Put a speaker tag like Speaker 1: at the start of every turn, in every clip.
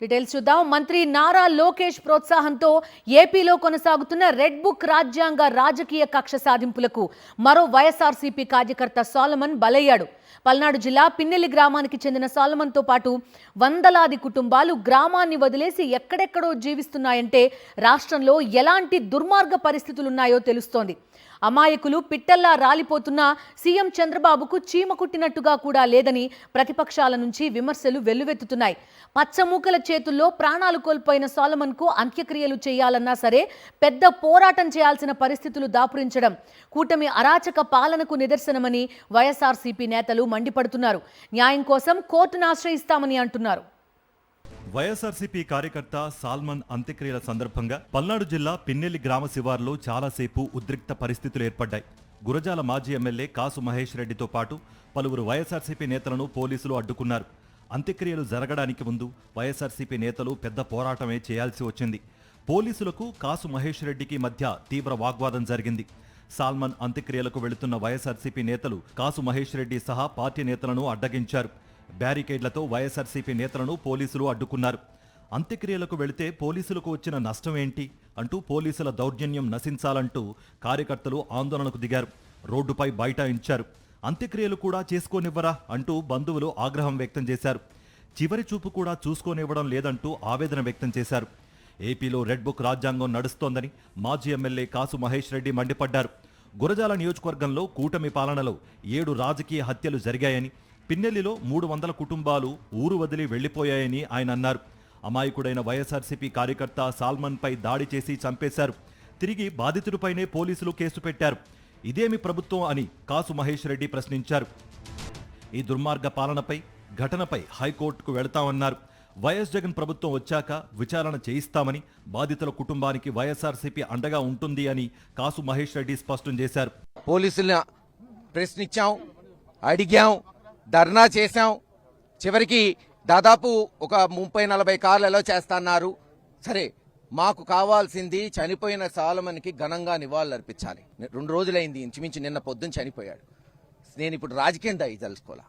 Speaker 1: Details చూద్దాం. మంత్రి నారా లోకేష్ ప్రోత్సాహంతో ఏపీలో కొనసాగుతున్న రెడ్ బుక్ రాజ్యాంగ రాజకీయ కక్ష సాధింపులకు మరో వైఎస్ఆర్సీపీ కార్యకర్త సోలమన్ బలయ్యాడు. పల్నాడు జిల్లా పిన్నెల్లి గ్రామానికి చెందిన సోలమన్తో పాటు వందలాది కుటుంబాలు గ్రామాన్ని వదిలేసి ఎక్కడెక్కడో జీవిస్తున్నాయంటే రాష్ట్రంలో ఎలాంటి దుర్మార్గ పరిస్థితులున్నాయో తెలుస్తోంది. అమాయకులు పిట్టల్లా రాలిపోతున్నా సీఎం చంద్రబాబుకు చీమ కుట్టినట్టుగా కూడా లేదని ప్రతిపక్షాల నుంచి విమర్శలు వెల్లువెత్తుతున్నాయి. పచ్చమూకల చేతుల్లో ప్రాణాలు కోల్పోయిన సోలమన్కు అంత్యక్రియలు చేయాలన్నా సరే పెద్ద పోరాటం చేయాల్సిన పరిస్థితులు దాపురించడం కూటమి అరాచక పాలనకు నిదర్శనమని వైఎస్ఆర్సీపీ నేతలు మండిపడుతున్నారు. న్యాయం కోసం కోర్టును ఆశ్రయిస్తామని అంటున్నారు.
Speaker 2: వైఎస్ఆర్సీపీ కార్యకర్త సాల్మన్ అంత్యక్రియల సందర్భంగా పల్నాడు జిల్లా పిన్నెల్లి గ్రామ శివార్లో చాలాసేపు ఉద్రిక్త పరిస్థితులు ఏర్పడ్డాయి. గురజాల మాజీ ఎమ్మెల్యే కాసు మహేష్ రెడ్డితో పాటు పలువురు వైఎస్ఆర్సీపీ నేతలను పోలీసులు అడ్డుకున్నారు. అంత్యక్రియలు జరగడానికి ముందు వైఎస్ఆర్సీపీ నేతలు పెద్ద పోరాటమే చేయాల్సి వచ్చింది. పోలీసులకు కాసు మహేష్ రెడ్డికి మధ్య తీవ్ర వాగ్వాదం జరిగింది. సాల్మన్ అంత్యక్రియలకు వెళుతున్న వైఎస్ఆర్సీపీ నేతలు కాసు మహేష్ రెడ్డి సహా పార్టీ నేతలను అడ్డగించారు. బ్యారికేడ్లతో వైఎస్ఆర్సీపీ నేతలను పోలీసులు అడ్డుకున్నారు. అంత్యక్రియలకు వెళితే పోలీసులకు వచ్చిన నష్టం ఏంటి అంటూ పోలీసుల దౌర్జన్యం నశించాలంటూ కార్యకర్తలు ఆందోళనకు దిగారు. రోడ్డుపై బైఠాయించారు. అంత్యక్రియలు కూడా చేసుకోనివ్వరా అంటూ బంధువులు ఆగ్రహం వ్యక్తం చేశారు. చివరి చూపు కూడా చూసుకోనివ్వడం లేదంటూ ఆవేదన వ్యక్తం చేశారు. ఏపీలో రెడ్ బుక్ రాజ్యాంగం నడుస్తోందని మాజీ ఎమ్మెల్యే కాసు మహేష్ రెడ్డి మండిపడ్డారు. గురజాల నియోజకవర్గంలో కూటమి పాలనలో 7 రాజకీయ హత్యలు జరిగాయని, పిన్నెల్లిలో 300 కుటుంబాలు ఊరు వదిలి వెళ్లిపోయాయని ఆయన అన్నారు. అమాయకుడైన వైఎస్ఆర్సీపీ కార్యకర్త సాల్మన్పై దాడి చేసి చంపేశారు. తిరిగి బాధితుడిపైనే పోలీసులు కేసు పెట్టారు. ఇదేమి ప్రభుత్వం అని కాసు మహేష్ రెడ్డి ప్రశ్నించారు. ఈ దుర్మార్గ పాలనపై ఘటనపై హైకోర్టుకు వెళతామన్నారు. వైఎస్ జగన్ ప్రభుత్వం వచ్చాక విచారణ చేయిస్తామని, బాధితుల కుటుంబానికి వైఎస్ఆర్సీపీ అండగా ఉంటుంది అని కాసు మహేష్ రెడ్డి స్పష్టం చేశారు.
Speaker 3: పోలీసులను ప్రశ్నించాం, అడిగాం, ధర్నా చేశాం. చివరికి దాదాపు ఒక 30-40 కార్లు ఎలా చేస్తున్నారు. సరే, మాకు కావాల్సింది చనిపోయిన సాలమన్కి ఘనంగా నివాళులు అర్పించాలి. 2 రోజులైంది, ఇంచుమించు నిన్న పొద్దున్న చనిపోయాడు. నేను ఇప్పుడు రాజకీయం తెలుసుకోవాలా.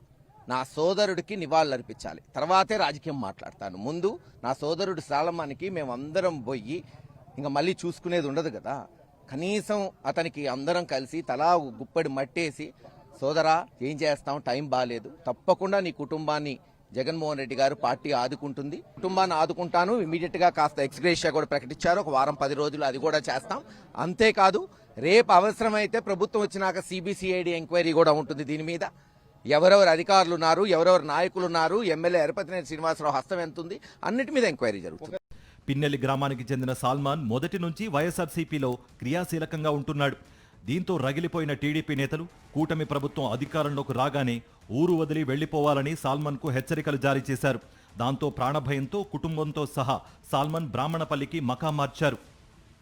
Speaker 3: నా సోదరుడికి నివాళులు అర్పించాలి, తర్వాతే రాజకీయం మాట్లాడతాను. ముందు నా సోదరుడు సాలమన్కి మేమందరం పోయి ఇంకా మళ్ళీ చూసుకునేది ఉండదు కదా. కనీసం అతనికి అందరం కలిసి తలా గుప్పడి మట్టేసి, సోదరా ఏం చేస్తాం, టైం బాగాలేదు, తప్పకుండా నీ కుటుంబాన్ని జగన్మోహన్ రెడ్డి గారు పార్టీ ఆదుకుంటుంది, కుటుంబాన్ని ఆదుకుంటాను. ఇమీడియట్ గా కాస్త ఎక్స్గ్రేషియా కూడా ప్రకటించారు. ఒక వారం 10 రోజులు అది కూడా చేస్తాం. అంతేకాదు, రేపు అవసరమైతే ప్రభుత్వం వచ్చినాక సిబిసిఐడి ఎంక్వైరీ కూడా ఉంటుంది. దీని మీద ఎవరెవరు అధికారులు ఉన్నారు, ఎవరెవరు నాయకులు ఉన్నారు, ఎమ్మెల్యే ఎరపతినేని శ్రీనివాసరావు హస్తం ఎంత ఉంది, అన్నిటి మీద ఎంక్వైరీ జరుగుతుంది.
Speaker 2: పిన్నెల్లి గ్రామానికి చెందిన సాల్మన్ మొదటి నుంచి వైఎస్ఆర్సీపీలో క్రియాశీలకంగా ఉంటున్నాడు. దీంతో రగిలిపోయిన టీడీపీ నేతలు కూటమి ప్రభుత్వం అధికారంలోకి రాగానే ఊరు వదిలి వెళ్లిపోవాలని సాల్మన్కు హెచ్చరికలు జారీ చేశారు. దాంతో ప్రాణభయంతో కుటుంబంతో సహా సాల్మన్ బ్రాహ్మణపల్లికి మకా మార్చారు.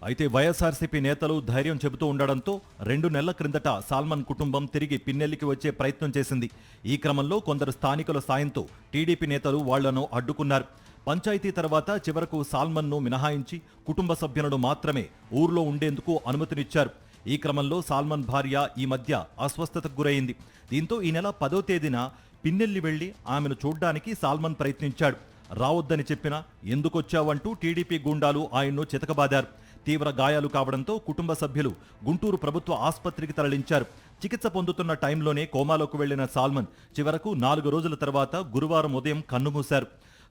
Speaker 2: అయితే వైఎస్ఆర్సీపీ నేతలు ధైర్యం చెబుతూ ఉండడంతో 2 నెలల క్రిందట సాల్మన్ కుటుంబం తిరిగి పిన్నెల్లికి వచ్చే ప్రయత్నం చేసింది. ఈ క్రమంలో కొందరు స్థానికుల సాయంతో టీడీపీ నేతలు వాళ్లను అడ్డుకున్నారు. పంచాయతీ తర్వాత చివరకు సాల్మన్ను మినహాయించి కుటుంబ సభ్యులను మాత్రమే ఊర్లో ఉండేందుకు అనుమతినిచ్చారు. ఈ క్రమంలో సాల్మన్ భార్య ఈ మధ్య అస్వస్థతకు గురైంది. దీంతో ఈ నెల 10వ తేదీన పిన్నెల్లి వెళ్లి ఆమెను చూడ్డానికి సాల్మన్ ప్రయత్నించాడు. రావద్దని చెప్పినా ఎందుకొచ్చావంటూ టీడీపీ గూండాలు ఆయన్ను చితకబాదారు. తీవ్ర గాయాలు కావడంతో కుటుంబ సభ్యులు గుంటూరు ప్రభుత్వ ఆసుపత్రికి తరలించారు. చికిత్స పొందుతున్న టైంలోనే కోమాలోకి వెళ్లిన సాల్మన్ చివరకు 4 రోజుల తర్వాత గురువారం ఉదయం కన్నుమూశారు.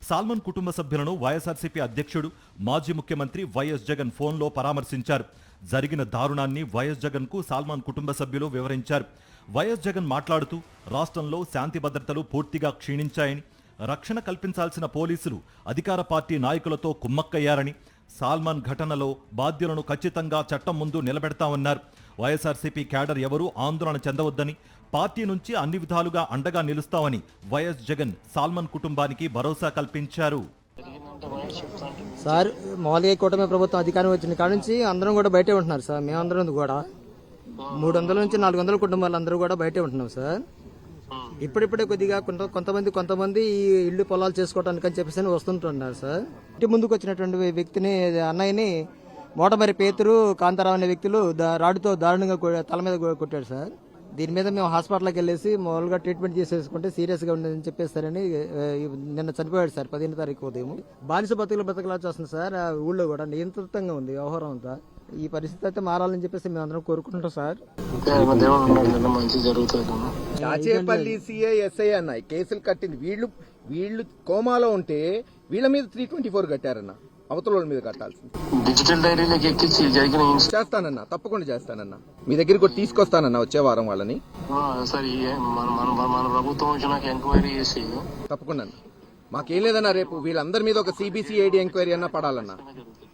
Speaker 2: సాల్మన్ కుటుంబ సభ్యులను వైఎస్ఆర్సీపీ అధ్యక్షుడు మాజీ ముఖ్యమంత్రి వైఎస్ జగన్ ఫోన్లో పరామర్శించారు. జరిగిన దారుణాన్ని వైఎస్ జగన్ కు సాల్మన్ కుటుంబ సభ్యులు వివరించారు. వైఎస్ జగన్ మాట్లాడుతూ రాష్ట్రంలో శాంతి భద్రతలు పూర్తిగా క్షీణించాయని, రక్షణ కల్పించాల్సిన పోలీసులు అధికార పార్టీ నాయకులతో కుమ్మక్కయ్యారని, సాల్మన్ ఘటనలో బాధ్యులను ఖచ్చితంగా చట్టం ముందు నిలబెడతామన్నారు. వైఎస్ఆర్సీపీ క్యాడర్ ఎవరూ ఆందోళన చెందవద్దని, పార్టీ నుంచి అన్ని విధాలుగా అండగా నిలుస్తామని వైఎస్ జగన్ సాల్మన్ కుటుంబానికి భరోసా కల్పించారు.
Speaker 4: సార్, మామూలుగా కూటమి ప్రభుత్వం అధికారం వచ్చిన కాడ నుంచి అందరం కూడా బయటే ఉంటున్నారు సార్. మేమందరం కూడా 300 నుంచి 400 కుటుంబాలు అందరూ కూడా బయటే ఉంటున్నాం సార్. ఇప్పుడిప్పుడే కొద్దిగా కొంతమంది ఈ ఇల్లు పొలాలు చేసుకోవడానికి అని చెప్పేసి వస్తుంటున్నారు సార్. ఇంటి ముందుకు వచ్చినటువంటి వ్యక్తిని, అన్నయ్యని మోటమరి పేతురు కాంతారావు అనే వ్యక్తులు రాడుతో దారుణంగా తల మీద కొట్టాడు సార్. దీని మీద మేము హాస్పిటల్కి వెళ్ళేసి మామూలుగా ట్రీట్మెంట్ చేసేసుకుంటే సీరియస్ గా ఉండదని చెప్పేస్తారని నిన్న చనిపోయాడు సార్ 15వ తారీఖు ఉదయం. బానిస బతుకులాగా వస్తుంది సార్. ఆ ఊళ్ళో కూడా నియంత్రితంగా ఉంది వ్యవహారం అంతా. ఈ పరిస్థితి అయితే మారాలని చెప్పేసి మేము అందరం కోరుకుంటున్నాం సార్.
Speaker 3: దాచేపల్లి సిఐ ఎస్ఐ అన్నాయి కేసులు కట్టింది. వీళ్ళు కోమాలో ఉంటే వీళ్ళ మీద 324 కట్టారన్న. అవతల వాళ్ళ మీద కట్టాల్సింది.
Speaker 5: డిజిటల్ డైరీలోకి ఎక్కించి జరిగిన
Speaker 3: చేస్తానన్నా, తప్పకుండా చేస్తానన్నా. మీ దగ్గరికి కూడా తీసుకొస్తానన్నా వచ్చే వారం వాళ్ళని.
Speaker 5: సార్ మన ప్రభుత్వం వచ్చినాక ఎంక్వైరీ చేసి
Speaker 3: తప్పకుండా మాకేం లేదన్నా, రేపు వీళ్ళందరి మీద ఒక సిబిసిఐడి ఎంక్వైరీ అన్నా పడాలన్నా.